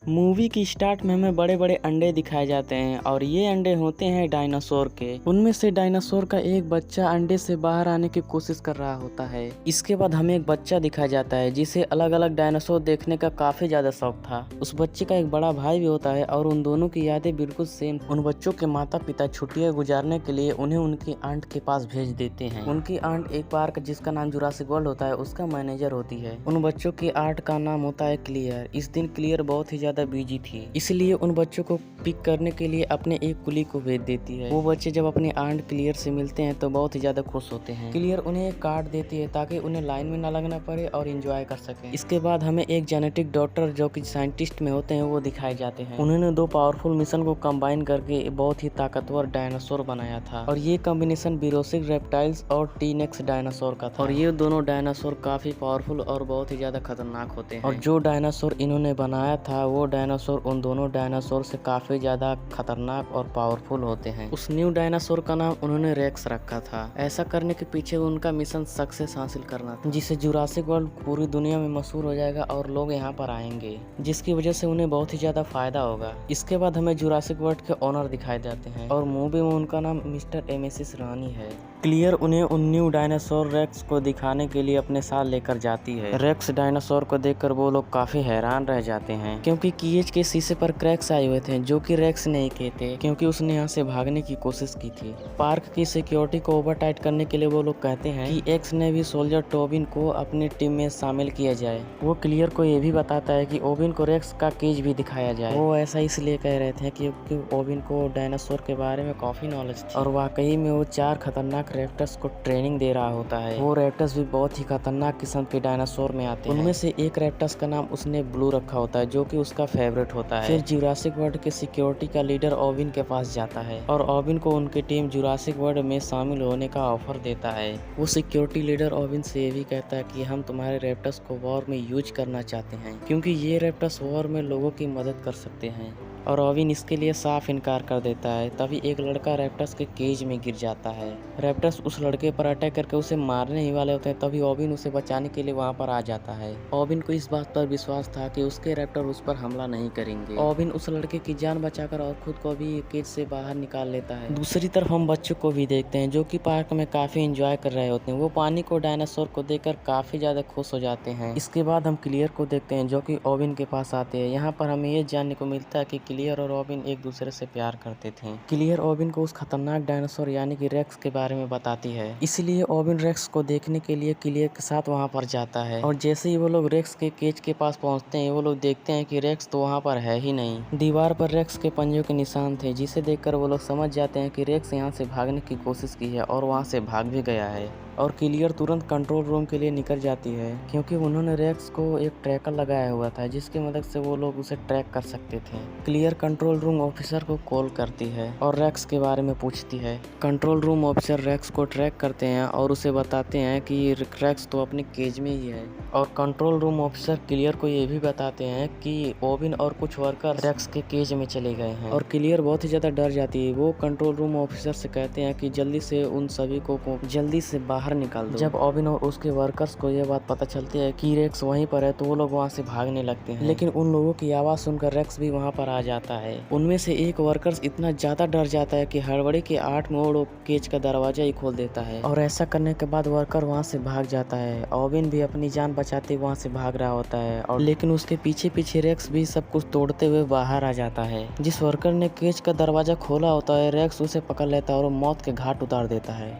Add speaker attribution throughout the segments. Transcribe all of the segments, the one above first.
Speaker 1: Movie की start में हमें बड़े बड़े अंडे दिखाए जाते हैं और ये अंडे होते हैं डायनासोर के। उनमें से डायनासोर का एक बच्चा अंडे से बाहर आने की कोशिश कर रहा होता है। इसके बाद हमें एक बच्चा दिखाया जाता है जिसे अलग अलग डायनासोर देखने का काफी ज्यादा शौक था। उस बच्चे का एक बड़ा भाई भी होता है और उन दोनों की यादें बिल्कुल सेम। उन बच्चों के माता पिता छुट्टियां गुजारने के लिए उन्हें उनकी आंट के पास भेज देते हैं। उनकी आंट एक पार्क जिसका नाम जुरासिक वर्ल्ड होता है उसका मैनेजर होती है। उन बच्चों की आंट का नाम होता है क्लियर। इस दिन क्लियर बहुत ही ज्यादा बिजी थी, इसलिए उन बच्चों को पिक करने के लिए अपने एक कुली को भेज देती है। वो बच्चे जब अपने आंट क्लियर से मिलते हैं तो बहुत ही ज्यादा खुश होते हैं। क्लियर उन्हें एक कार्ड देती है ताकि उन्हें लाइन में ना लगना पड़े और एंजॉय कर सके। इसके बाद हमें एक जेनेटिक डॉक्टर जो कि साइंटिस्ट में होते हैं वो दिखाए जाते हैं। उन्होंने दो पावरफुल मिशन को कंबाइन करके बहुत ही ताकतवर डायनासोर बनाया था और ये कॉम्बिनेशन बिरोसिक रेप्टाइल्स और टीनेक्स डायनासोर का था। और ये दोनों डायनासोर काफी पावरफुल और बहुत ही ज्यादा खतरनाक होते हैं। और जो डायनासोर इन्होंने बनाया था वो डायनासोर उन दोनों डायनासोर से काफी ज्यादा खतरनाक और पावरफुल होते हैं। उस न्यू डायनासोर का नाम उन्होंने रेक्स रखा था। ऐसा करने के पीछे उनका मिशन सक्सेस हासिल करना था, जिससे जुरासिक वर्ल्ड पूरी दुनिया में मशहूर हो जाएगा और लोग यहाँ पर आएंगे, जिसकी वजह से उन्हें बहुत ही ज्यादा फायदा होगा। इसके बाद हमें जुरासिक वर्ल्ड के ओनर दिखाए जाते हैं और मूवी में उनका नाम मिस्टर एमेसिस रानी है। क्लियर उन्हें उन न्यू डायनासोर रेक्स को दिखाने के लिए अपने साथ लेकर जाती है। रेक्स डायनासोर को देखकर वो लोग काफी हैरान रह जाते हैं क्योंकि केज के शीशे पर क्रैक्स आए हुए थे जो कि रेक्स नहीं के थे, क्योंकि उसने यहाँ से भागने की कोशिश की थी। पार्क की सिक्योरिटी को ओवर टाइट करने के लिए वो लोग कहते हैं कि एक्स ने भी सोल्जर टोबिन को अपनी टीम में शामिल किया जाए। वो क्लियर को ये भी बताता है कि ओबिन को रेक्स का केज भी दिखाया जाए। वो ऐसा इसलिए कह रहे थे क्योंकि ओबिन को डायनासोर के बारे में काफी नॉलेज थी और वाकई में वो 4 खतरनाक रैप्टर्स को ट्रेनिंग दे रहा होता है। वो रैप्टर्स भी बहुत ही खतरनाक किस्म के डायनासोर में आते हैं। उनमें से एक रैप्टर्स का नाम उसने ब्लू रखा होता है जो कि उसका फेवरेट होता है। फिर जुरासिक वर्ल्ड के सिक्योरिटी का लीडर ओबिन के पास जाता है और ओबिन को उनकी टीम जुरासिक वर्ल्ड में शामिल होने का ऑफर देता है। वो सिक्योरिटी लीडर ओबिन से ये भी कहता है कि हम तुम्हारे रैप्टर्स को वॉर में यूज करना चाहते हैं क्योंकि ये रैप्टर्स वॉर में लोगों की मदद कर सकते हैं। और ओबिन इसके लिए साफ इनकार कर देता है। तभी एक लड़का रैप्टर्स के केज में गिर जाता है। रैप्टर्स उस लड़के पर अटैक करके उसे मारने ही वाले होते हैं, तभी ओबिन उसे बचाने के लिए वहां पर आ जाता है। ओबिन को इस बात पर विश्वास था कि उसके रैप्टर उस पर हमला नहीं करेंगे। ओबिन उस लड़के की जान बचाकर और खुद को भी केज से बाहर निकाल लेता है। दूसरी तरफ हम बच्चों को भी देखते हैं जो कि पार्क में काफी एंजॉय कर रहे होते हैं। वो पानी को डायनासोर को देखकर काफी ज्यादा खुश हो जाते हैं। इसके बाद हम क्लियर को देखते हैं जो कि ओबिन के पास आते हैं। यहाँ पर हमें ये जानने को मिलता है कि क्लियर और ओबिन एक दूसरे से प्यार करते थे। क्लियर ओबिन को उस खतरनाक डायनासोर यानी कि रेक्स के बारे में बताती है, इसलिए ओबिन रेक्स को देखने के लिए क्लियर के साथ वहां पर जाता है। और जैसे ही वो लोग रेक्स के केज के पास पहुंचते हैं वो लोग देखते हैं कि रेक्स तो वहां पर है ही नहीं। दीवार पर रेक्स के पंजों के निशान थे, जिसे देखकर वो लोग समझ जाते हैं कि रेक्स यहाँ से भागने की कोशिश की है और वहाँ से भाग भी गया है। और क्लियर तुरंत कंट्रोल रूम के लिए निकल जाती है क्योंकि उन्होंने रेक्स को एक ट्रैकर लगाया हुआ था जिसकी मदद से वो लोग उसे ट्रैक कर सकते थे। क्लियर कंट्रोल रूम ऑफिसर को कॉल करती है और रेक्स के बारे में पूछती है। कंट्रोल रूम ऑफिसर रेक्स को ट्रैक करते हैं और उसे बताते हैं कि रेक्स तो अपने केज में ही है। और कंट्रोल रूम ऑफिसर क्लियर को ये भी बताते हैं कि ओबिन और कुछ वर्कर रेक्स के केज में चले गए हैं। और क्लियर बहुत ही ज्यादा डर जाती है। वो कंट्रोल रूम ऑफिसर से कहते हैं कि जल्दी से उन सभी को जल्दी से बाहर निकाल दो। जब ओबिन और उसके वर्कर्स को यह बात पता चलती है कि रेक्स वहीं पर है तो वो लोग वहां से भागने लगते हैं, लेकिन उन लोगों की आवाज सुनकर रेक्स भी वहां पर आ जाता है। उनमें से एक वर्कर्स इतना ज्यादा डर जाता है कि हड़बड़ी के 8 में वो लोग केज का दरवाजा ही खोल देता है और ऐसा करने के बाद वर्कर वहां से भाग जाता है। ओबिन भी अपनी जान बचाते वहां से भाग रहा होता है और लेकिन उसके पीछे पीछे रेक्स भी सब कुछ तोड़ते हुए बाहर आ जाता है। जिस वर्कर ने केज का दरवाजा खोला होता है रेक्स उसे पकड़ लेता है और मौत के घाट उतार देता है।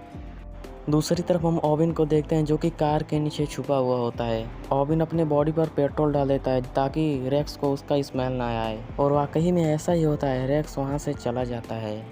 Speaker 1: दूसरी तरफ हम ओबिन को देखते हैं जो कि कार के नीचे छुपा हुआ होता है। ओबिन अपने बॉडी पर पेट्रोल डाल देता है ताकि रेक्स को उसका स्मेल ना आए और वाकई में ऐसा ही होता है। रेक्स वहां से चला जाता है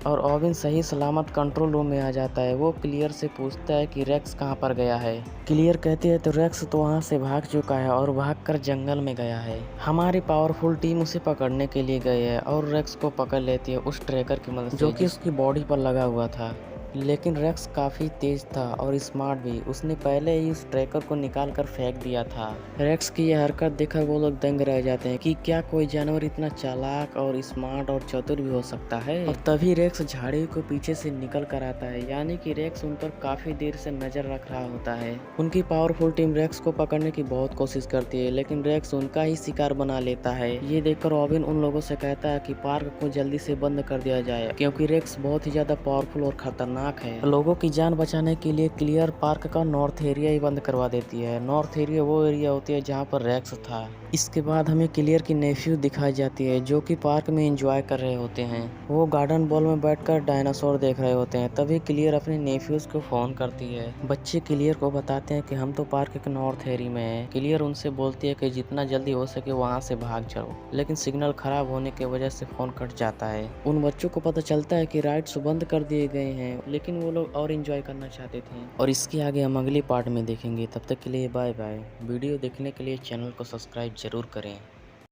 Speaker 1: और ओबिन सही सलामत कंट्रोल रूम में आ जाता है। वो क्लियर से पूछता है कि रेक्स कहाँ पर गया है। क्लियर कहती है तो रेक्स तो वहाँ से भाग चुका है और भागकर जंगल में गया है। हमारी पावरफुल टीम उसे पकड़ने के लिए गई है और रेक्स को पकड़ लेती है उस ट्रैकर की मदद से जो कि उसकी बॉडी पर लगा हुआ था। लेकिन रेक्स काफी तेज था और स्मार्ट भी। उसने पहले ही उस ट्रैकर को निकाल कर फेंक दिया था। रेक्स की यह हरकत देखकर वो लोग दंग रह जाते हैं कि क्या कोई जानवर इतना चालाक और स्मार्ट और चतुर भी हो सकता है। और तभी रेक्स झाड़ी को पीछे से निकल कर आता है, यानी कि रेक्स उन पर काफी देर से नजर रख रहा होता है। उनकी पावरफुल टीम रेक्स को पकड़ने की बहुत कोशिश करती है, लेकिन रेक्स उनका ही शिकार बना लेता है। ये देखकर रॉबिन उन लोगों से कहता है कि पार्क को जल्दी से बंद कर दिया जाए, क्योंकि रेक्स बहुत ही ज्यादा पावरफुल और खतरनाक है। लोगों की जान बचाने के लिए क्लियर पार्क का नॉर्थ एरिया ही बंद करवा देती है। नॉर्थ एरिया वो एरिया होती है जहाँ पर रेक्स था। इसके बाद हमें क्लियर की नेफ्यू दिखाई जाती है, जो कि पार्क में एंजॉय कर रहे होते हैं। वो गार्डन बॉल में बैठकर डायनासोर देख रहे होते हैं। तभी क्लियर अपने नेफ्यूज को फोन करती है। बच्चे क्लियर को बताते हैं कि हम तो पार्क के नॉर्थ एरिया में हैं। क्लियर उनसे बोलती है कि जितना जल्दी हो सके वहाँ से भाग जाओ, लेकिन सिग्नल खराब होने की वजह से फोन कट जाता है। उन बच्चों को पता चलता है कि राइड्स बंद कर दिए गए हैं, लेकिन वो लोग और एंजॉय करना चाहते थे। और इसके आगे हम अगली पार्ट में देखेंगे। तब तक के लिए बाय बाय। वीडियो देखने के लिए चैनल को सब्सक्राइब जरूर करें।